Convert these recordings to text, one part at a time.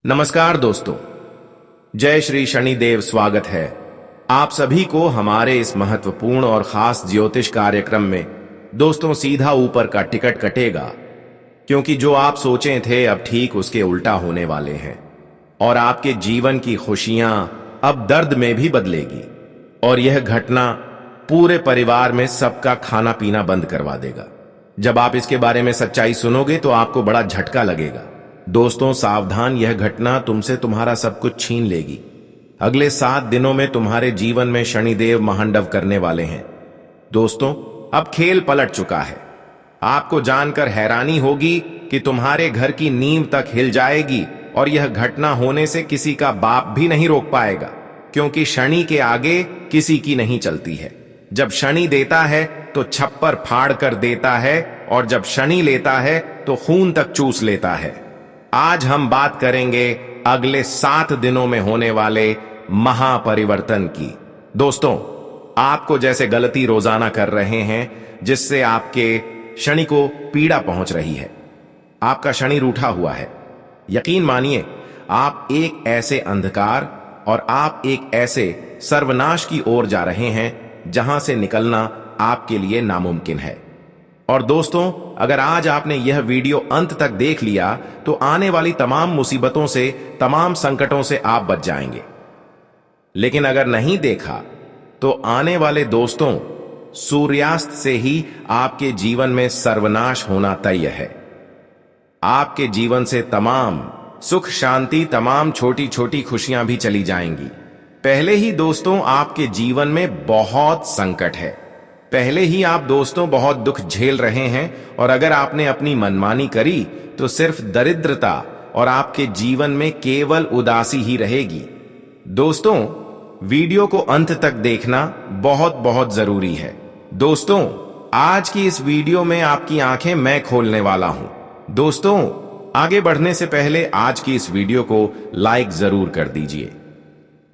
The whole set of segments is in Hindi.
नमस्कार दोस्तों, जय श्री शनिदेव। स्वागत है आप सभी को हमारे इस महत्वपूर्ण और खास ज्योतिष कार्यक्रम में। दोस्तों, सीधा ऊपर का टिकट कटेगा, क्योंकि जो आप सोचे थे अब ठीक उसके उल्टा होने वाले हैं और आपके जीवन की खुशियां अब दर्द में भी बदलेगी। और यह घटना पूरे परिवार में सबका खाना पीना बंद करवा देगा। जब आप इसके बारे में सच्चाई सुनोगे तो आपको बड़ा झटका लगेगा। दोस्तों सावधान, यह घटना तुमसे तुम्हारा सब कुछ छीन लेगी। अगले 7 दिनों में तुम्हारे जीवन में शनिदेव महांडव करने वाले हैं। दोस्तों, अब खेल पलट चुका है। आपको जानकर हैरानी होगी कि तुम्हारे घर की नींव तक हिल जाएगी और यह घटना होने से किसी का बाप भी नहीं रोक पाएगा, क्योंकि शनि के आगे किसी की नहीं चलती है। जब शनि देता है तो छप्पर फाड़ कर देता है, और जब शनि लेता है तो खून तक चूस लेता है। आज हम बात करेंगे अगले 7 दिनों में होने वाले महापरिवर्तन की। दोस्तों, आपको जैसे गलती रोजाना कर रहे हैं जिससे आपके शनि को पीड़ा पहुंच रही है, आपका शनि रूठा हुआ है, यकीन मानिए आप एक ऐसे अंधकार और आप एक ऐसे सर्वनाश की ओर जा रहे हैं जहां से निकलना आपके लिए नामुमकिन है। और दोस्तों, अगर आज आपने यह वीडियो अंत तक देख लिया तो आने वाली तमाम मुसीबतों से, तमाम संकटों से आप बच जाएंगे। लेकिन अगर नहीं देखा तो आने वाले दोस्तों, सूर्यास्त से ही आपके जीवन में सर्वनाश होना तय है। आपके जीवन से तमाम सुख शांति, तमाम छोटी छोटी खुशियां भी चली जाएंगी। पहले ही दोस्तों आपके जीवन में बहुत संकट है। पहले ही आप दोस्तों बहुत दुख झेल रहे हैं, और अगर आपने अपनी मनमानी करी तो सिर्फ दरिद्रता और आपके जीवन में केवल उदासी ही रहेगी। दोस्तों, वीडियो को अंत तक देखना बहुत बहुत जरूरी है। दोस्तों, आज की इस वीडियो में आपकी आंखें मैं खोलने वाला हूं। दोस्तों, आगे बढ़ने से पहले आज की इस वीडियो को लाइक जरूर कर दीजिए।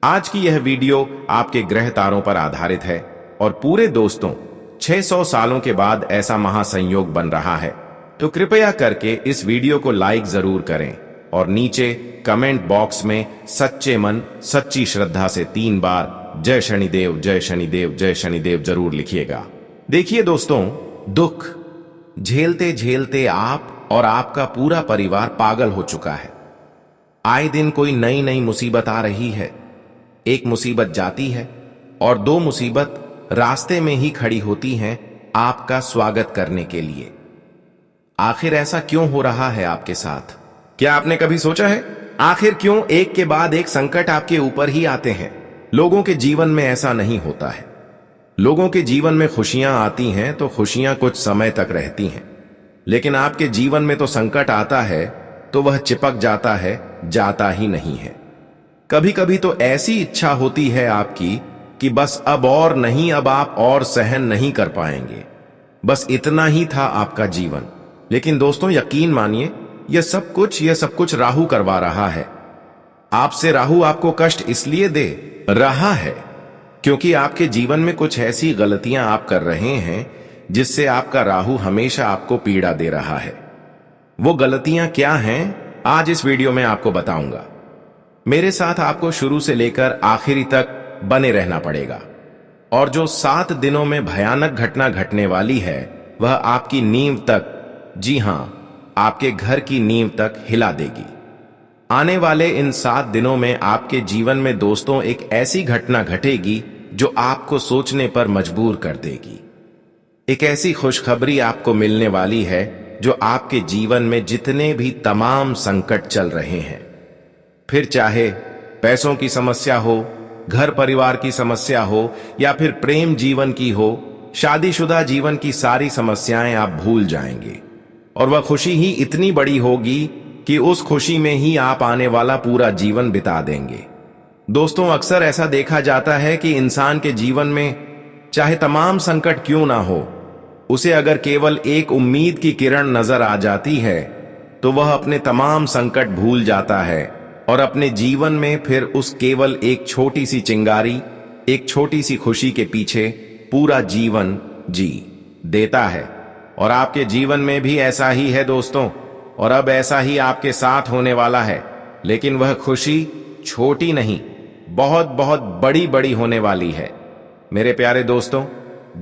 आज की यह वीडियो आपके ग्रह तारों पर आधारित है, और पूरे दोस्तों 600 सालों के बाद ऐसा महासंयोग बन रहा है, तो कृपया करके इस वीडियो को लाइक जरूर करें और नीचे कमेंट बॉक्स में सच्चे मन, सच्ची श्रद्धा से 3 बार जय शनिदेव, जय शनिदेव, जय शनिदेव जरूर लिखिएगा। देखिए दोस्तों, दुख झेलते झेलते आप और आपका पूरा परिवार पागल हो चुका है। आए दिन कोई नई नई मुसीबत आ रही है। एक मुसीबत जाती है और 2 मुसीबत रास्ते में ही खड़ी होती हैं आपका स्वागत करने के लिए। आखिर ऐसा क्यों हो रहा है आपके साथ? क्या आपने कभी सोचा है आखिर क्यों एक के बाद एक संकट आपके ऊपर ही आते हैं? लोगों के जीवन में ऐसा नहीं होता है। लोगों के जीवन में खुशियां आती हैं तो खुशियां कुछ समय तक रहती हैं, लेकिन आपके जीवन में तो संकट आता है तो वह चिपक जाता है, जाता ही नहीं है। कभी कभी तो ऐसी इच्छा होती है आपकी कि बस अब और नहीं, अब आप और सहन नहीं कर पाएंगे। बस इतना ही था आपका जीवन। लेकिन दोस्तों, यकीन मानिए यह सब कुछ राहु करवा रहा है। आपसे राहु आपको कष्ट इसलिए दे रहा है क्योंकि आपके जीवन में कुछ ऐसी गलतियां आप कर रहे हैं जिससे आपका राहु हमेशा आपको पीड़ा दे रहा है। वो गलतियां क्या हैं, आज इस वीडियो में आपको बताऊंगा। मेरे साथ आपको शुरू से लेकर आखिरी तक बने रहना पड़ेगा। और जो 7 दिनों में भयानक घटना घटने वाली है वह आपकी नींव तक, जी हां, आपके घर की नींव तक हिला देगी। आने वाले इन 7 दिनों में आपके जीवन में दोस्तों एक ऐसी घटना घटेगी जो आपको सोचने पर मजबूर कर देगी। एक ऐसी खुशखबरी आपको मिलने वाली है जो आपके जीवन में जितने भी तमाम संकट चल रहे हैं, फिर चाहे पैसों की समस्या हो, घर परिवार की समस्या हो, या फिर प्रेम जीवन की हो, शादीशुदा जीवन की सारी समस्याएं आप भूल जाएंगे। और वह खुशी ही इतनी बड़ी होगी कि उस खुशी में ही आप आने वाला पूरा जीवन बिता देंगे। दोस्तों, अक्सर ऐसा देखा जाता है कि इंसान के जीवन में चाहे तमाम संकट क्यों ना हो, उसे अगर केवल एक उम्मीद की किरण नजर आ जाती है तो वह अपने तमाम संकट भूल जाता है और अपने जीवन में फिर उस केवल एक छोटी सी चिंगारी, एक छोटी सी खुशी के पीछे पूरा जीवन जी देता है। और आपके जीवन में भी ऐसा ही है दोस्तों, और अब ऐसा ही आपके साथ होने वाला है। लेकिन वह खुशी छोटी नहीं, बहुत बहुत बड़ी बड़ी होने वाली है। मेरे प्यारे दोस्तों,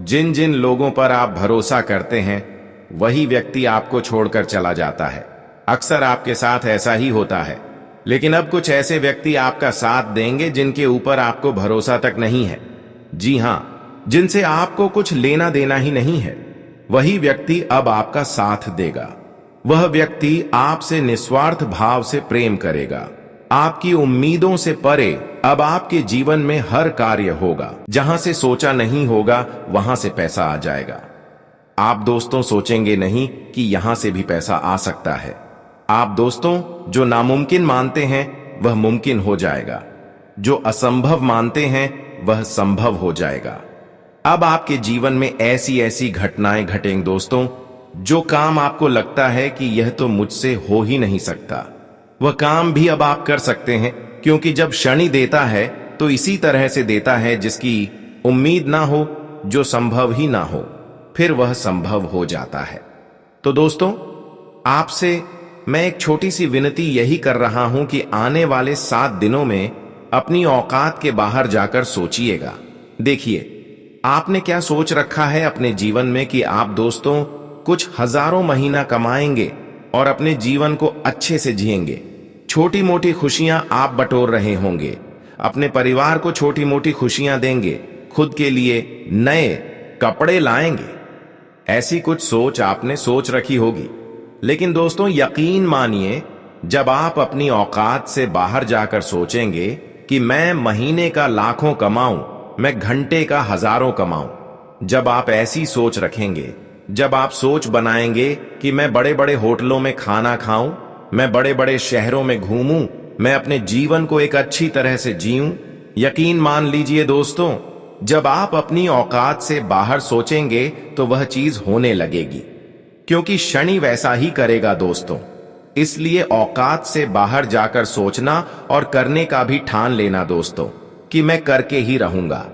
जिन जिन लोगों पर आप भरोसा करते हैं वही व्यक्ति आपको छोड़कर चला जाता है। अक्सर आपके साथ ऐसा ही होता है। लेकिन अब कुछ ऐसे व्यक्ति आपका साथ देंगे जिनके ऊपर आपको भरोसा तक नहीं है। जी हां, जिनसे आपको कुछ लेना देना ही नहीं है, वही व्यक्ति अब आपका साथ देगा। वह व्यक्ति आपसे निस्वार्थ भाव से प्रेम करेगा। आपकी उम्मीदों से परे अब आपके जीवन में हर कार्य होगा। जहां से सोचा नहीं होगा वहां से पैसा आ जाएगा। आप दोस्तों सोचेंगे नहीं कि यहां से भी पैसा आ सकता है। आप दोस्तों जो नामुमकिन मानते हैं वह मुमकिन हो जाएगा। जो असंभव मानते हैं वह संभव हो जाएगा। अब आपके जीवन में ऐसी ऐसी घटनाएं घटेंगी दोस्तों, जो काम आपको लगता है कि यह तो मुझसे हो ही नहीं सकता, वह काम भी अब आप कर सकते हैं। क्योंकि जब शनि देता है तो इसी तरह से देता है जिसकी उम्मीद ना हो, जो संभव ही ना हो, फिर वह संभव हो जाता है। तो दोस्तों, आपसे मैं एक छोटी सी विनती यही कर रहा हूं कि आने वाले 7 दिनों में अपनी औकात के बाहर जाकर सोचिएगा। देखिए, आपने क्या सोच रखा है अपने जीवन में कि आप दोस्तों कुछ हजारों महीना कमाएंगे और अपने जीवन को अच्छे से जिएंगे। छोटी मोटी खुशियां आप बटोर रहे होंगे, अपने परिवार को छोटी मोटी खुशियां देंगे, खुद के लिए नए कपड़े लाएंगे। ऐसी कुछ सोच आपने सोच रखी होगी। लेकिन दोस्तों, यकीन मानिए, जब आप अपनी औकात से बाहर जाकर सोचेंगे कि मैं महीने का लाखों कमाऊं, मैं घंटे का हजारों कमाऊं, जब आप ऐसी सोच रखेंगे, जब आप सोच बनाएंगे कि मैं बड़े बड़े होटलों में खाना खाऊं, मैं बड़े बड़े शहरों में घूमूं, मैं अपने जीवन को एक अच्छी तरह से जीऊं, यकीन मान लीजिए दोस्तों, जब आप अपनी औकात से बाहर सोचेंगे तो वह चीज होने लगेगी। क्योंकि शनि वैसा ही करेगा दोस्तों। इसलिए औकात से बाहर जाकर सोचना और करने का भी ठान लेना दोस्तों कि मैं करके ही रहूंगा।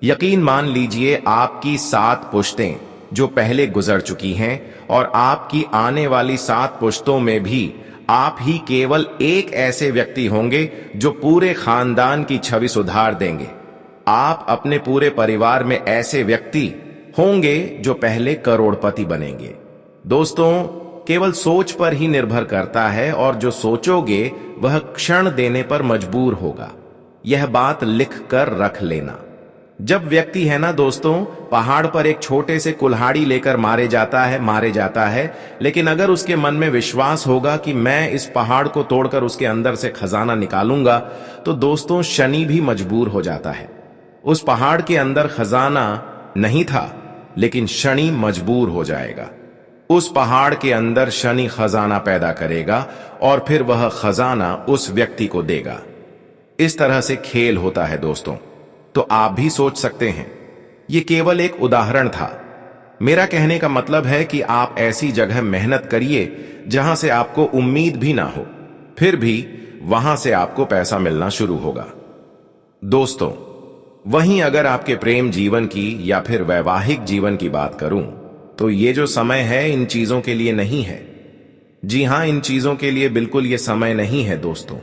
यकीन मान लीजिए, आपकी 7 पुश्तें जो पहले गुजर चुकी हैं और आपकी आने वाली 7 पुश्तों में भी आप ही केवल एक ऐसे व्यक्ति होंगे जो पूरे खानदान की छवि सुधार देंगे। आप अपने पूरे परिवार में ऐसे व्यक्ति होंगे जो पहले करोड़पति बनेंगे। दोस्तों, केवल सोच पर ही निर्भर करता है और जो सोचोगे वह क्षण देने पर मजबूर होगा। यह बात लिख कर रख लेना। जब व्यक्ति है ना दोस्तों, पहाड़ पर एक छोटे से कुल्हाड़ी लेकर मारे जाता है, लेकिन अगर उसके मन में विश्वास होगा कि मैं इस पहाड़ को तोड़कर उसके अंदर से खजाना निकालूंगा, तो दोस्तों शनि भी मजबूर हो जाता है। उस पहाड़ के अंदर खजाना नहीं था, लेकिन शनि मजबूर हो जाएगा। उस पहाड़ के अंदर शनि खजाना पैदा करेगा और फिर वह खजाना उस व्यक्ति को देगा। इस तरह से खेल होता है दोस्तों। तो आप भी सोच सकते हैं। ये केवल एक उदाहरण था। मेरा कहने का मतलब है कि आप ऐसी जगह मेहनत करिए जहां से आपको उम्मीद भी ना हो, फिर भी वहां से आपको पैसा मिलना शुरू होगा। दोस्तों, वहीं अगर आपके प्रेम जीवन की या फिर वैवाहिक जीवन की बात करूं, तो ये जो समय है इन चीजों के लिए नहीं है। जी हां, इन चीजों के लिए बिल्कुल ये समय नहीं है दोस्तों।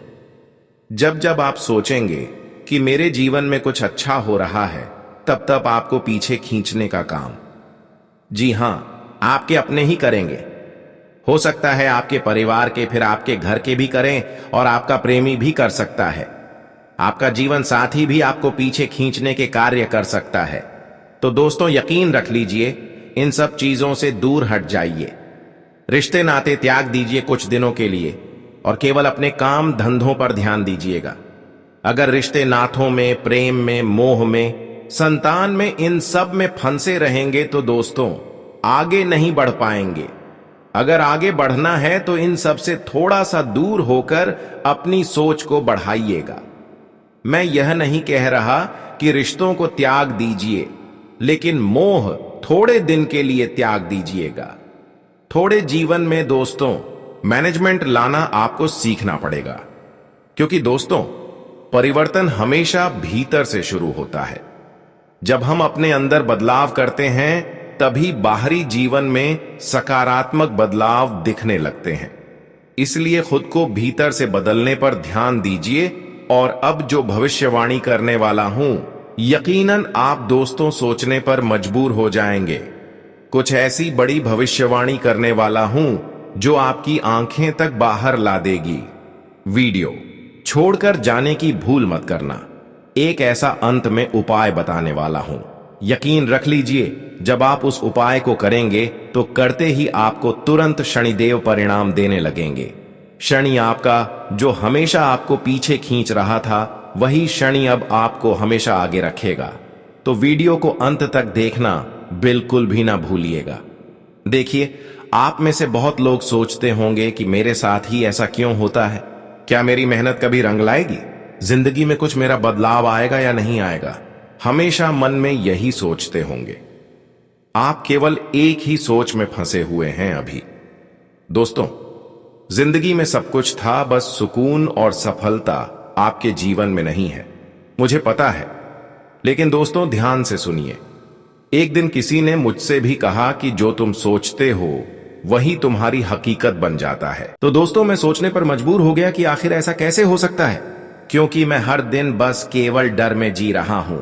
जब जब आप सोचेंगे कि मेरे जीवन में कुछ अच्छा हो रहा है, तब तब आपको पीछे खींचने का काम, जी हां, आपके अपने ही करेंगे। हो सकता है आपके परिवार के, फिर आपके घर के भी करें और आपका प्रेमी भी कर सकता है। आपका जीवन साथी भी आपको पीछे खींचने के कार्य कर सकता है। तो दोस्तों, यकीन रख लीजिए, इन सब चीजों से दूर हट जाइए। रिश्ते नाते त्याग दीजिए कुछ दिनों के लिए और केवल अपने काम धंधों पर ध्यान दीजिएगा। अगर रिश्ते नाथों में, प्रेम में, मोह में, संतान में, इन सब में फंसे रहेंगे तो दोस्तों आगे नहीं बढ़ पाएंगे। अगर आगे बढ़ना है तो इन सब से थोड़ा सा दूर होकर अपनी सोच को बढ़ाइएगा। मैं यह नहीं कह रहा कि रिश्तों को त्याग दीजिए, लेकिन मोह थोड़े दिन के लिए त्याग दीजिएगा। थोड़े जीवन में दोस्तों मैनेजमेंट लाना आपको सीखना पड़ेगा, क्योंकि दोस्तों परिवर्तन हमेशा भीतर से शुरू होता है। जब हम अपने अंदर बदलाव करते हैं तभी बाहरी जीवन में सकारात्मक बदलाव दिखने लगते हैं। इसलिए खुद को भीतर से बदलने पर ध्यान दीजिए। और अब जो भविष्यवाणी करने वाला हूं, यकीनन आप दोस्तों सोचने पर मजबूर हो जाएंगे। कुछ ऐसी बड़ी भविष्यवाणी करने वाला हूं जो आपकी आंखें तक बाहर ला देगी। वीडियो छोड़कर जाने की भूल मत करना। एक ऐसा अंत में उपाय बताने वाला हूं। यकीन रख लीजिए, जब आप उस उपाय को करेंगे तो करते ही आपको तुरंत शनिदेव परिणाम देने लगेंगे। शनि आपका जो हमेशा आपको पीछे खींच रहा था, वही शनि अब आपको हमेशा आगे रखेगा। तो वीडियो को अंत तक देखना बिल्कुल भी ना भूलिएगा। देखिए, आप में से बहुत लोग सोचते होंगे कि मेरे साथ ही ऐसा क्यों होता है? क्या मेरी मेहनत कभी रंग लाएगी? जिंदगी में कुछ मेरा बदलाव आएगा या नहीं आएगा? हमेशा मन में यही सोचते होंगे। आप केवल एक ही सोच में फंसे हुए हैं अभी। दोस्तों, जिंदगी में सब कुछ था, बस सुकून और सफलता आपके जीवन में नहीं है, मुझे पता है। लेकिन दोस्तों, ध्यान से सुनिए। एक दिन किसी ने मुझसे भी कहा कि जो तुम सोचते हो वही तुम्हारी हकीकत बन जाता है। तो दोस्तों, मैं सोचने पर मजबूर हो गया कि आखिर ऐसा कैसे हो सकता है, क्योंकि मैं हर दिन बस केवल डर में जी रहा हूं।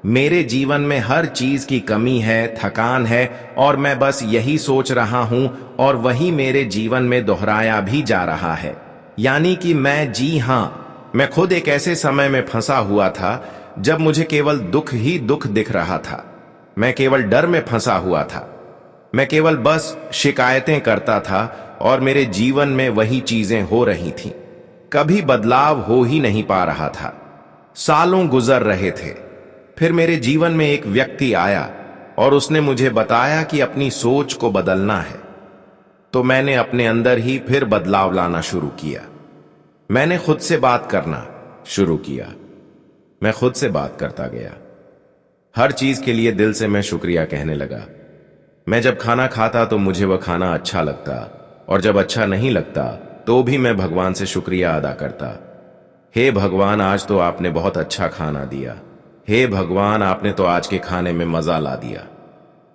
मेरे जीवन में हर चीज की कमी है, थकान है, और मैं बस यही सोच रहा हूं और वही मेरे जीवन में दोहराया भी जा रहा है। यानी कि जी हां, मैं खुद एक ऐसे समय में फंसा हुआ था जब मुझे केवल दुख ही दुख दिख रहा था। मैं केवल डर में फंसा हुआ था। मैं केवल बस शिकायतें करता था और मेरे जीवन में वही चीजें हो रही थीं। कभी बदलाव हो ही नहीं पा रहा था। सालों गुजर रहे थे। फिर मेरे जीवन में एक व्यक्ति आया और उसने मुझे बताया कि अपनी सोच को बदलना है। तो मैंने अपने अंदर ही फिर बदलाव लाना शुरू किया। मैंने खुद से बात करना शुरू किया। मैं खुद से बात करता गया। हर चीज के लिए दिल से मैं शुक्रिया कहने लगा। मैं जब खाना खाता तो मुझे वह खाना अच्छा लगता, और जब अच्छा नहीं लगता तो भी मैं भगवान से शुक्रिया अदा करता। हे भगवान, आज तो आपने बहुत अच्छा खाना दिया। हे भगवान, आपने तो आज के खाने में मजा ला दिया।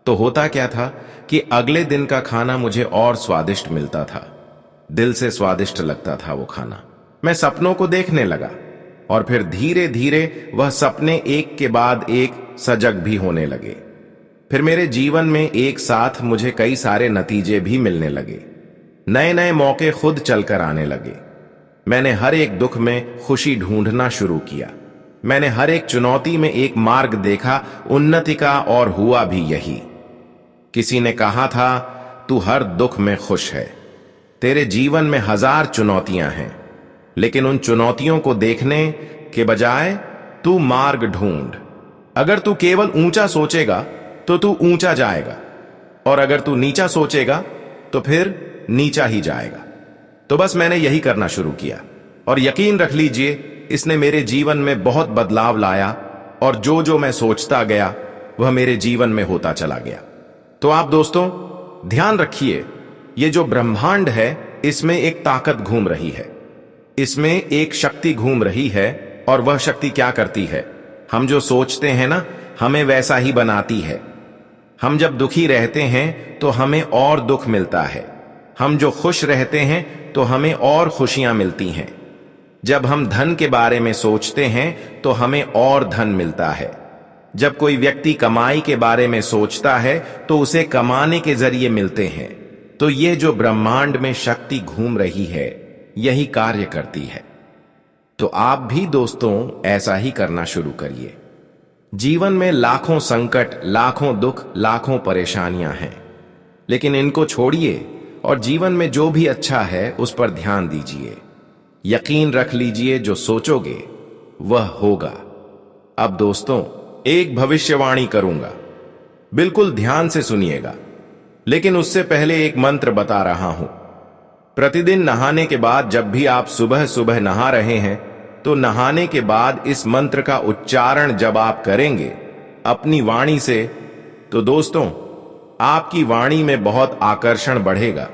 तो होता क्या था कि अगले दिन का खाना मुझे और स्वादिष्ट मिलता था। दिल से स्वादिष्ट लगता था वो खाना। मैं सपनों को देखने लगा और फिर धीरे धीरे वह सपने एक के बाद एक सजग भी होने लगे। फिर मेरे जीवन में एक साथ मुझे कई सारे नतीजे भी मिलने लगे। नए नए मौके खुद चलकर आने लगे। मैंने हर एक दुख में खुशी ढूंढना शुरू किया। मैंने हर एक चुनौती में एक मार्ग देखा उन्नति का, और हुआ भी यही। किसी ने कहा था, तू हर दुख में खुश है। तेरे जीवन में 1000 चुनौतियां हैं, लेकिन उन चुनौतियों को देखने के बजाय तू मार्ग ढूंढ। अगर तू केवल ऊंचा सोचेगा तो तू ऊंचा जाएगा, और अगर तू नीचा सोचेगा तो फिर नीचा ही जाएगा। तो बस मैंने यही करना शुरू किया, और यकीन रख लीजिए, इसने मेरे जीवन में बहुत बदलाव लाया, और जो जो मैं सोचता गया वह मेरे जीवन में होता चला गया। तो आप दोस्तों ध्यान रखिए, ये जो ब्रह्मांड है इसमें एक ताकत घूम रही है, इसमें एक शक्ति घूम रही है, और वह शक्ति क्या करती है? हम जो सोचते हैं ना, हमें वैसा ही बनाती है। हम जब दुखी रहते हैं तो हमें और दुख मिलता है। हम जो खुश रहते हैं तो हमें और खुशियां मिलती हैं। जब हम धन के बारे में सोचते हैं तो हमें और धन मिलता है। जब कोई व्यक्ति कमाई के बारे में सोचता है तो उसे कमाने के जरिए मिलते हैं। तो ये जो ब्रह्मांड में शक्ति घूम रही है, यही कार्य करती है। तो आप भी दोस्तों ऐसा ही करना शुरू करिए। जीवन में लाखों संकट, लाखों दुख, लाखों परेशानियां हैं, लेकिन इनको छोड़िए और जीवन में जो भी अच्छा है उस पर ध्यान दीजिए। यकीन रख लीजिए, जो सोचोगे वह होगा। अब दोस्तों एक भविष्यवाणी करूंगा, बिल्कुल ध्यान से सुनिएगा, लेकिन उससे पहले एक मंत्र बता रहा हूं। प्रतिदिन नहाने के बाद जब भी आप सुबह सुबह नहा रहे हैं, तो नहाने के बाद इस मंत्र का उच्चारण जब आप करेंगे अपनी वाणी से, तो दोस्तों आपकी वाणी में बहुत आकर्षण बढ़ेगा।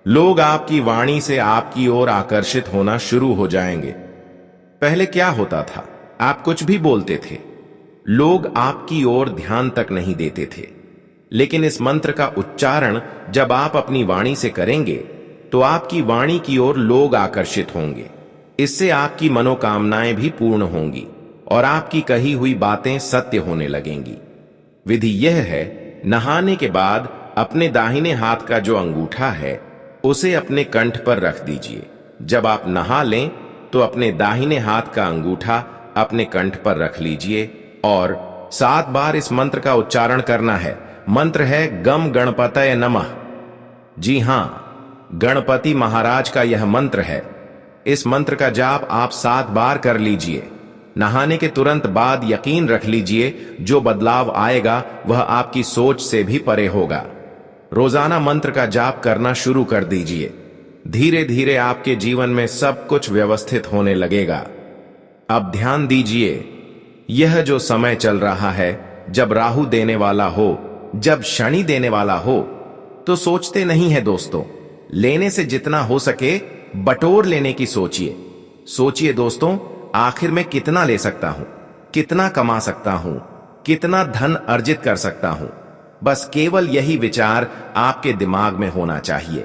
लोग आपकी वाणी से आपकी ओर आकर्षित होना शुरू हो जाएंगे। पहले क्या होता था, आप कुछ भी बोलते थे, लोग आपकी ओर ध्यान तक नहीं देते थे। लेकिन इस मंत्र का उच्चारण जब आप अपनी वाणी से करेंगे तो आपकी वाणी की ओर लोग आकर्षित होंगे। इससे आपकी मनोकामनाएं भी पूर्ण होंगी और आपकी कही हुई बातें सत्य होने लगेंगी। विधि यह है, नहाने के बाद अपने दाहिने हाथ का जो अंगूठा है उसे अपने कंठ पर रख दीजिए। जब आप नहा लें तो अपने दाहिने हाथ का अंगूठा अपने कंठ पर रख लीजिए और 7 बार इस मंत्र का उच्चारण करना है। मंत्र है गम गणपतये नमः। जी हां, गणपति महाराज का यह मंत्र है। इस मंत्र का जाप आप 7 बार कर लीजिए। नहाने के तुरंत बाद यकीन रख लीजिए जो बदलाव आएगा वह आपकी सोच से भी परे होगा। रोजाना मंत्र का जाप करना शुरू कर दीजिए। धीरे धीरे आपके जीवन में सब कुछ व्यवस्थित होने लगेगा। अब ध्यान दीजिए, यह जो समय चल रहा है, जब राहु देने वाला हो, जब शनि देने वाला हो, तो सोचते नहीं है दोस्तों। लेने से जितना हो सके बटोर लेने की सोचिए। सोचिए दोस्तों, आखिर में कितना ले सकता हूं, कितना कमा सकता हूं, कितना धन अर्जित कर सकता हूं। बस केवल यही विचार आपके दिमाग में होना चाहिए।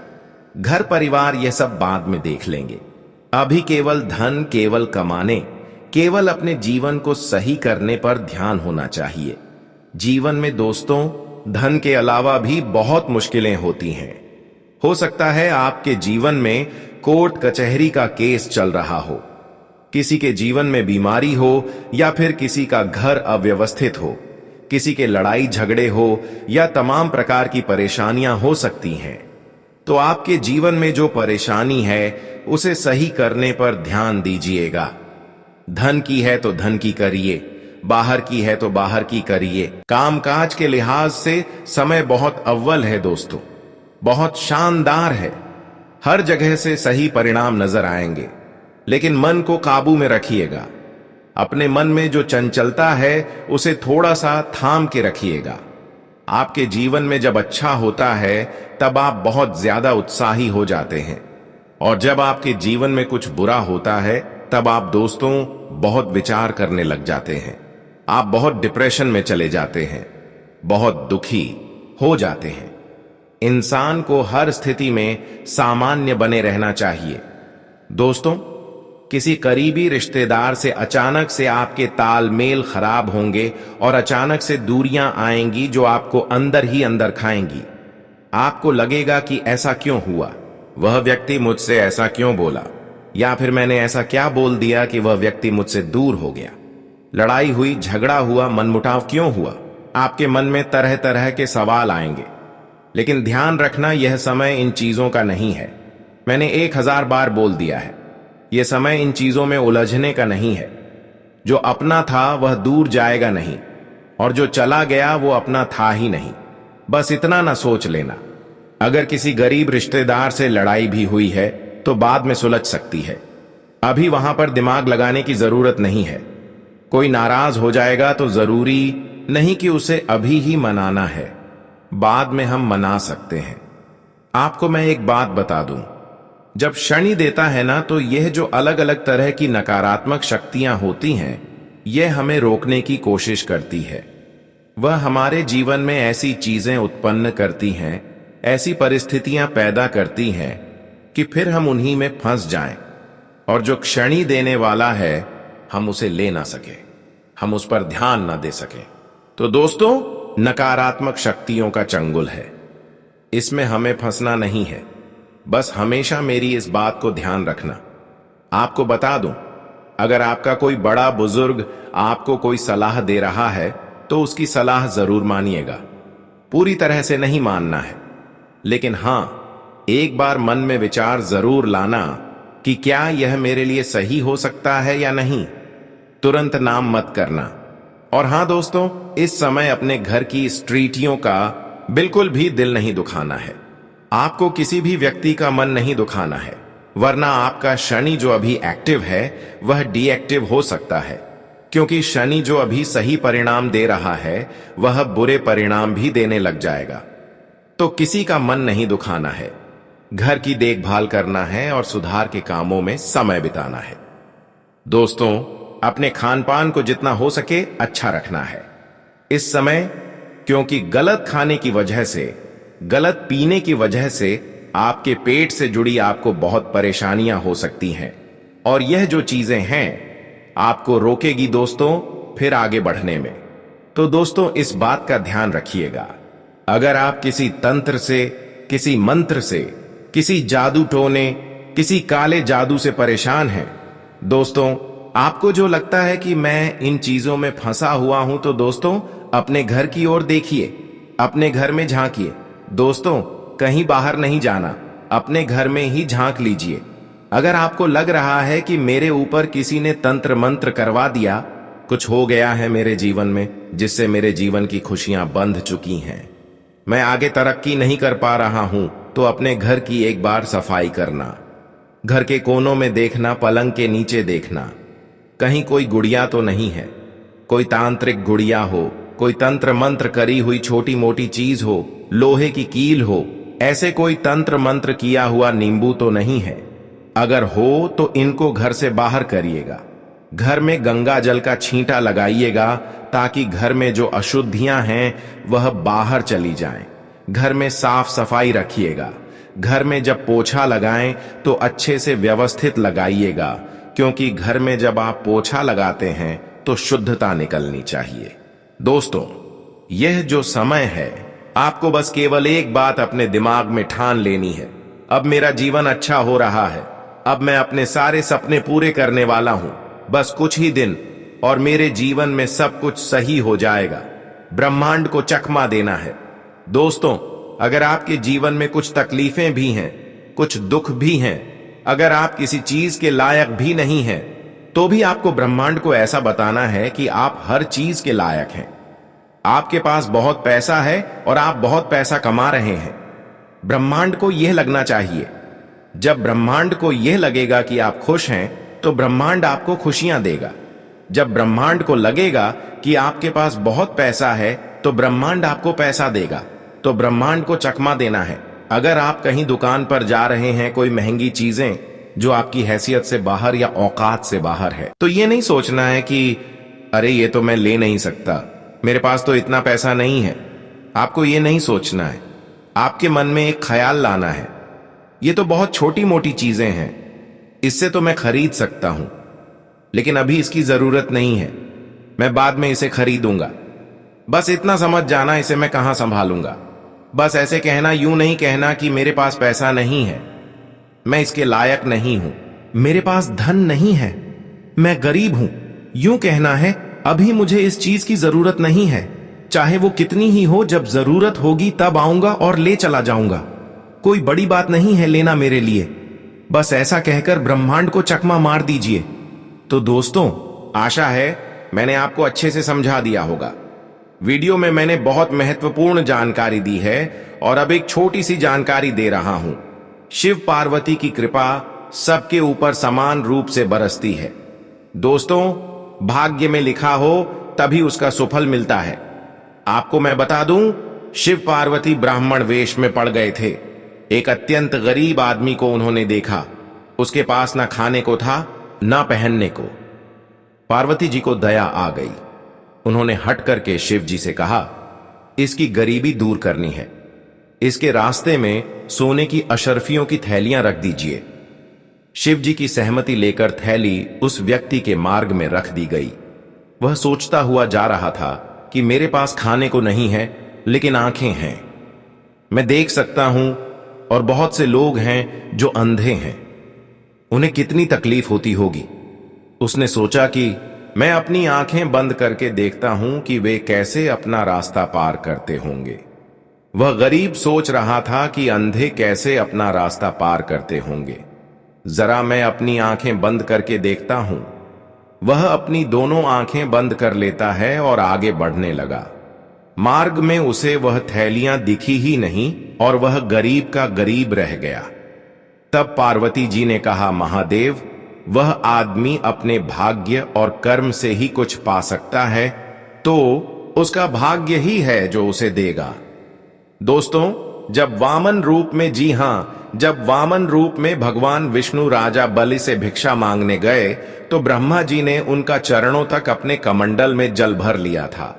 घर परिवार यह सब बाद में देख लेंगे। अभी केवल धन, केवल कमाने, केवल अपने जीवन को सही करने पर ध्यान होना चाहिए। जीवन में दोस्तों धन के अलावा भी बहुत मुश्किलें होती हैं। हो सकता है आपके जीवन में कोर्ट कचहरी का केस चल रहा हो, किसी के जीवन में बीमारी हो या फिर किसी का घर अव्यवस्थित हो, किसी के लड़ाई झगड़े हो या तमाम प्रकार की परेशानियां हो सकती हैं। तो आपके जीवन में जो परेशानी है उसे सही करने पर ध्यान दीजिएगा। धन की है तो धन की करिए, बाहर की है तो बाहर की करिए। कामकाज के लिहाज से समय बहुत अव्वल है दोस्तों, बहुत शानदार है। हर जगह से सही परिणाम नजर आएंगे, लेकिन मन को काबू में रखिएगा। अपने मन में जो चंचलता है उसे थोड़ा सा थाम के रखिएगा। आपके जीवन में जब अच्छा होता है तब आप बहुत ज्यादा उत्साही हो जाते हैं, और जब आपके जीवन में कुछ बुरा होता है तब आप दोस्तों बहुत विचार करने लग जाते हैं। आप बहुत डिप्रेशन में चले जाते हैं, बहुत दुखी हो जाते हैं। इंसान को हर स्थिति में सामान्य बने रहना चाहिए। दोस्तों, किसी करीबी रिश्तेदार से अचानक से आपके तालमेल खराब होंगे और अचानक से दूरियां आएंगी जो आपको अंदर ही अंदर खाएंगी। आपको लगेगा कि ऐसा क्यों हुआ, वह व्यक्ति मुझसे ऐसा क्यों बोला, या फिर मैंने ऐसा क्या बोल दिया कि वह व्यक्ति मुझसे दूर हो गया। लड़ाई हुई, झगड़ा हुआ, मनमुटाव क्यों हुआ। आपके मन में तरह तरह के सवाल आएंगे। लेकिन ध्यान रखना, यह समय इन चीजों का नहीं है। मैंने 1000 बार बोल दिया है, यह समय इन चीजों में उलझने का नहीं है। जो अपना था वह दूर जाएगा नहीं, और जो चला गया वो अपना था ही नहीं। बस इतना ना सोच लेना। अगर किसी गरीब रिश्तेदार से लड़ाई भी हुई है तो बाद में सुलझ सकती है। अभी वहां पर दिमाग लगाने की जरूरत नहीं है। कोई नाराज हो जाएगा तो जरूरी नहीं कि उसे अभी ही मनाना है, बाद में हम मना सकते हैं। आपको मैं एक बात बता दूं, जब शनि देता है ना, तो यह जो अलग अलग तरह की नकारात्मक शक्तियां होती हैं, यह हमें रोकने की कोशिश करती है। वह हमारे जीवन में ऐसी चीजें उत्पन्न करती हैं, ऐसी परिस्थितियां पैदा करती हैं कि फिर हम उन्हीं में फंस जाएं, और जो क्षणि देने वाला है हम उसे ले ना सके, हम उस पर ध्यान ना दे सके। तो दोस्तों, नकारात्मक शक्तियों का चंगुल है, इसमें हमें फंसना नहीं है। बस हमेशा मेरी इस बात को ध्यान रखना। आपको बता दूं, अगर आपका कोई बड़ा बुजुर्ग आपको कोई सलाह दे रहा है तो उसकी सलाह जरूर मानिएगा। पूरी तरह से नहीं मानना है, लेकिन हां, एक बार मन में विचार जरूर लाना कि क्या यह मेरे लिए सही हो सकता है या नहीं। तुरंत नाम मत करना। और हां दोस्तों, इस समय अपने घर की स्त्रीटियों का बिल्कुल भी दिल नहीं दुखाना है। आपको किसी भी व्यक्ति का मन नहीं दुखाना है, वरना आपका शनि जो अभी एक्टिव है वह डीएक्टिव हो सकता है, क्योंकि शनि जो अभी सही परिणाम दे रहा है वह बुरे परिणाम भी देने लग जाएगा। तो किसी का मन नहीं दुखाना है, घर की देखभाल करना है और सुधार के कामों में समय बिताना है। दोस्तों, अपने खान पान को जितना हो सके अच्छा रखना है इस समय, क्योंकि गलत खाने की वजह से, गलत पीने की वजह से आपके पेट से जुड़ी आपको बहुत परेशानियां हो सकती हैं और यह जो चीजें हैं आपको रोकेगी दोस्तों फिर आगे बढ़ने में। तो दोस्तों इस बात का ध्यान रखिएगा, अगर आप किसी तंत्र से, किसी मंत्र से, किसी जादू टोने, किसी काले जादू से परेशान हैं, दोस्तों आपको जो लगता है कि मैं इन चीजों में फंसा हुआ हूं, तो दोस्तों अपने घर की ओर देखिए, अपने घर में झांकिए। दोस्तों कहीं बाहर नहीं जाना, अपने घर में ही झांक लीजिए। अगर आपको लग रहा है कि मेरे ऊपर किसी ने तंत्र मंत्र करवा दिया, कुछ हो गया है मेरे जीवन में जिससे मेरे जीवन की खुशियां बंध चुकी हैं, मैं आगे तरक्की नहीं कर पा रहा हूं, तो अपने घर की एक बार सफाई करना, घर के कोनों में देखना, पलंग के नीचे देखना, कहीं कोई गुड़िया तो नहीं है, कोई तांत्रिक गुड़िया हो, कोई तंत्र मंत्र करी हुई छोटी मोटी चीज हो, लोहे की कील हो, ऐसे कोई तंत्र मंत्र किया हुआ नींबू तो नहीं है। अगर हो तो इनको घर से बाहर करिएगा। घर में गंगा जल का छींटा लगाइएगा ताकि घर में जो अशुद्धियां हैं वह बाहर चली जाएं। घर में साफ सफाई रखिएगा। घर में जब पोछा लगाएं तो अच्छे से व्यवस्थित लगाइएगा, क्योंकि घर में जब आप पोछा लगाते हैं तो शुद्धता निकलनी चाहिए। दोस्तों यह जो समय है, आपको बस केवल एक बात अपने दिमाग में ठान लेनी है, अब मेरा जीवन अच्छा हो रहा है, अब मैं अपने सारे सपने पूरे करने वाला हूं, बस कुछ ही दिन और मेरे जीवन में सब कुछ सही हो जाएगा। ब्रह्मांड को चकमा देना है। दोस्तों अगर आपके जीवन में कुछ तकलीफें भी हैं, कुछ दुख भी हैं, अगर आप किसी चीज के लायक भी नहीं हैं, तो भी आपको ब्रह्मांड को ऐसा बताना है कि आप हर चीज के लायक हैं। आपके पास बहुत पैसा है और आप बहुत पैसा कमा रहे हैं। ब्रह्मांड को यह लगना चाहिए। जब ब्रह्मांड को यह लगेगा कि आप खुश हैं, तो ब्रह्मांड आपको खुशियां देगा। जब ब्रह्मांड को लगेगा कि आपके पास बहुत पैसा है, तो ब्रह्मांड आपको पैसा देगा। तो ब्रह्मांड को चकमा देना है। अगर आप कहीं दुकान पर जा रहे हैं, कोई महंगी चीजें जो आपकी हैसियत से बाहर या औकात से बाहर है, तो ये नहीं सोचना है कि अरे ये तो मैं ले नहीं सकता, मेरे पास तो इतना पैसा नहीं है। आपको ये नहीं सोचना है। आपके मन में एक ख्याल लाना है, ये तो बहुत छोटी मोटी चीजें हैं, इससे तो मैं खरीद सकता हूं, लेकिन अभी इसकी जरूरत नहीं है, मैं बाद में इसे खरीदूंगा। बस इतना समझ जाना, इसे मैं कहां संभालूंगा। बस ऐसे कहना, यूं नहीं कहना कि मेरे पास पैसा नहीं है, मैं इसके लायक नहीं हूं, मेरे पास धन नहीं है, मैं गरीब हूं। यूं कहना है, अभी मुझे इस चीज की जरूरत नहीं है, चाहे वो कितनी ही हो, जब जरूरत होगी तब आऊंगा और ले चला जाऊंगा, कोई बड़ी बात नहीं है लेना मेरे लिए। बस ऐसा कहकर ब्रह्मांड को चकमा मार दीजिए। तो दोस्तों आशा है मैंने आपको अच्छे से समझा दिया होगा। वीडियो में मैंने बहुत महत्वपूर्ण जानकारी दी है और अब एक छोटी सी जानकारी दे रहा हूं। शिव पार्वती की कृपा सबके ऊपर समान रूप से बरसती है। दोस्तों भाग्य में लिखा हो तभी उसका सुफल मिलता है। आपको मैं बता दूं, शिव पार्वती ब्राह्मण वेश में पड़ गए थे। एक अत्यंत गरीब आदमी को उन्होंने देखा, उसके पास ना खाने को था ना पहनने को। पार्वती जी को दया आ गई। उन्होंने हट करके शिव जी से कहा, इसकी गरीबी दूर करनी है, इसके रास्ते में सोने की अशर्फियों की थैलियां रख दीजिए। शिव जी की सहमति लेकर थैली उस व्यक्ति के मार्ग में रख दी गई। वह सोचता हुआ जा रहा था कि मेरे पास खाने को नहीं है, लेकिन आंखें हैं, मैं देख सकता हूं, और बहुत से लोग हैं जो अंधे हैं, उन्हें कितनी तकलीफ होती होगी। उसने सोचा कि मैं अपनी आंखें बंद करके देखता हूं कि वे कैसे अपना रास्ता पार करते होंगे। वह गरीब सोच रहा था कि अंधे कैसे अपना रास्ता पार करते होंगे, जरा मैं अपनी आंखें बंद करके देखता हूं। वह अपनी दोनों आंखें बंद कर लेता है और आगे बढ़ने लगा। मार्ग में उसे वह थैलियां दिखी ही नहीं और वह गरीब का गरीब रह गया। तब पार्वती जी ने कहा, महादेव, वह आदमी अपने भाग्य और कर्म से ही कुछ पा सकता है, तो उसका भाग्य ही है जो उसे देगा। दोस्तों जब वामन रूप में, जी हां, जब वामन रूप में भगवान विष्णु राजा बलि से भिक्षा मांगने गए, तो ब्रह्मा जी ने उनका चरणों तक अपने कमंडल में जल भर लिया था।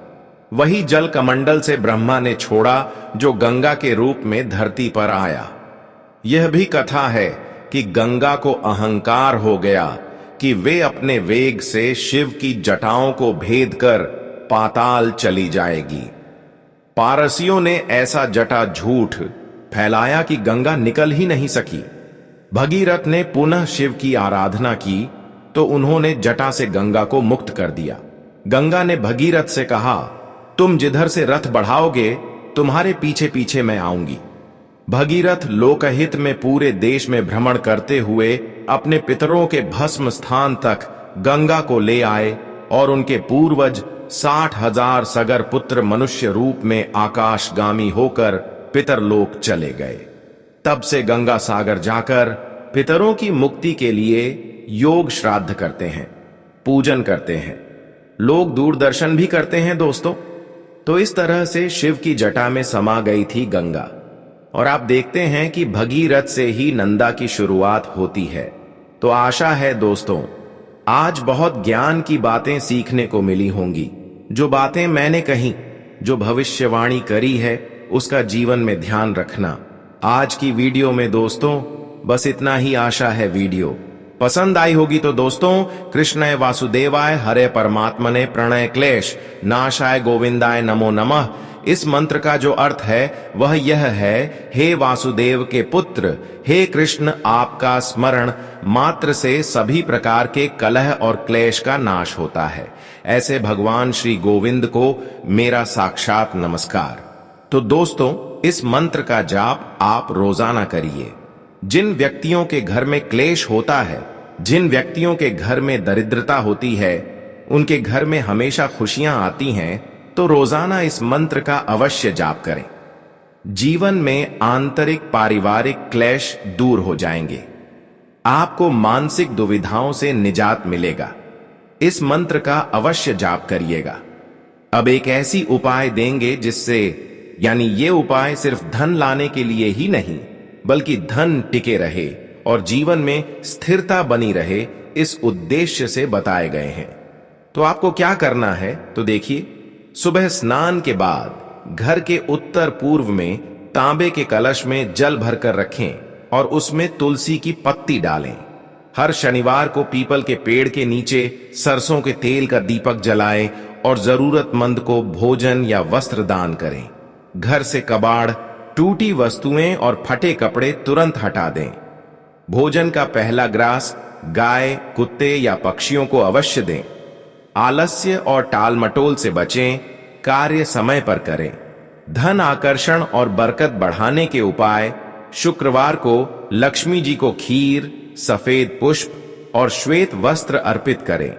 वही जल कमंडल से ब्रह्मा ने छोड़ा जो गंगा के रूप में धरती पर आया। यह भी कथा है कि गंगा को अहंकार हो गया कि वे अपने वेग से शिव की जटाओं को भेद कर पाताल चली जाएगी। पारसियों ने ऐसा जटा झूठ फैलाया कि गंगा निकल ही नहीं सकी। भगीरथ ने पुनः शिव की आराधना की तो उन्होंने जटा से गंगा को मुक्त कर दिया। गंगा ने भगीरथ से कहा, तुम जिधर से रथ बढ़ाओगे तुम्हारे पीछे पीछे मैं आऊंगी। भगीरथ लोकहित में पूरे देश में भ्रमण करते हुए अपने पितरों के भस्म स्थान तक गंगा को ले आए और उनके पूर्वज 60,000 सगर पुत्र मनुष्य रूप में आकाशगामी होकर पितरलोक चले गए। तब से गंगा सागर जाकर पितरों की मुक्ति के लिए योग श्राद्ध करते हैं, पूजन करते हैं, लोग दूरदर्शन भी करते हैं दोस्तों। तो इस तरह से शिव की जटा में समा गई थी गंगा। और आप देखते हैं कि भगीरथ से ही नंदा की शुरुआत होती है। तो आशा है दोस्तों आज बहुत ज्ञान की बातें सीखने को मिली होंगी। जो बातें मैंने कही, जो भविष्यवाणी करी है, उसका जीवन में ध्यान रखना। आज की वीडियो में दोस्तों बस इतना ही आशा है। वीडियो पसंद आई होगी तो दोस्तों कृष्णाय वासुदेवाय हरे परमात्मने प्रणय क्लेश नाशाय गोविंदाय नमो नमः इस मंत्र का जो अर्थ है वह यह है, हे वासुदेव के पुत्र, हे कृष्ण, आपका स्मरण मात्र से सभी प्रकार के कलह और क्लेश का नाश होता है। ऐसे भगवान श्री गोविंद को मेरा साक्षात नमस्कार। तो दोस्तों इस मंत्र का जाप आप रोजाना करिए। जिन व्यक्तियों के घर में क्लेश होता है, जिन व्यक्तियों के घर में दरिद्रता होती है, उनके घर में हमेशा खुशियां आती हैं, तो रोजाना इस मंत्र का अवश्य जाप करें। जीवन में आंतरिक पारिवारिक क्लेश दूर हो जाएंगे, आपको मानसिक दुविधाओं से निजात मिलेगा। इस मंत्र का अवश्य जाप करिएगा। अब एक ऐसी उपाय देंगे जिससे, यानी ये उपाय सिर्फ धन लाने के लिए ही नहीं बल्कि धन टिके रहे और जीवन में स्थिरता बनी रहे, इस उद्देश्य से बताए गए हैं। तो आपको क्या करना है तो देखिए, सुबह स्नान के बाद घर के उत्तर पूर्व में तांबे के कलश में जल भरकर रखें और उसमें तुलसी की पत्ती डालें। हर शनिवार को पीपल के पेड़ के नीचे सरसों के तेल का दीपक जलाएं और जरूरतमंद को भोजन या वस्त्र दान करें। घर से कबाड़, टूटी वस्तुएं और फटे कपड़े तुरंत हटा दें। भोजन का पहला ग्रास गाय, कुत्ते या पक्षियों को अवश्य दें। आलस्य और टालमटोल से बचें, कार्य समय पर करें। धन आकर्षण और बरकत बढ़ाने के उपाय, शुक्रवार को लक्ष्मी जी को खीर, सफेद पुष्प और श्वेत वस्त्र अर्पित करें।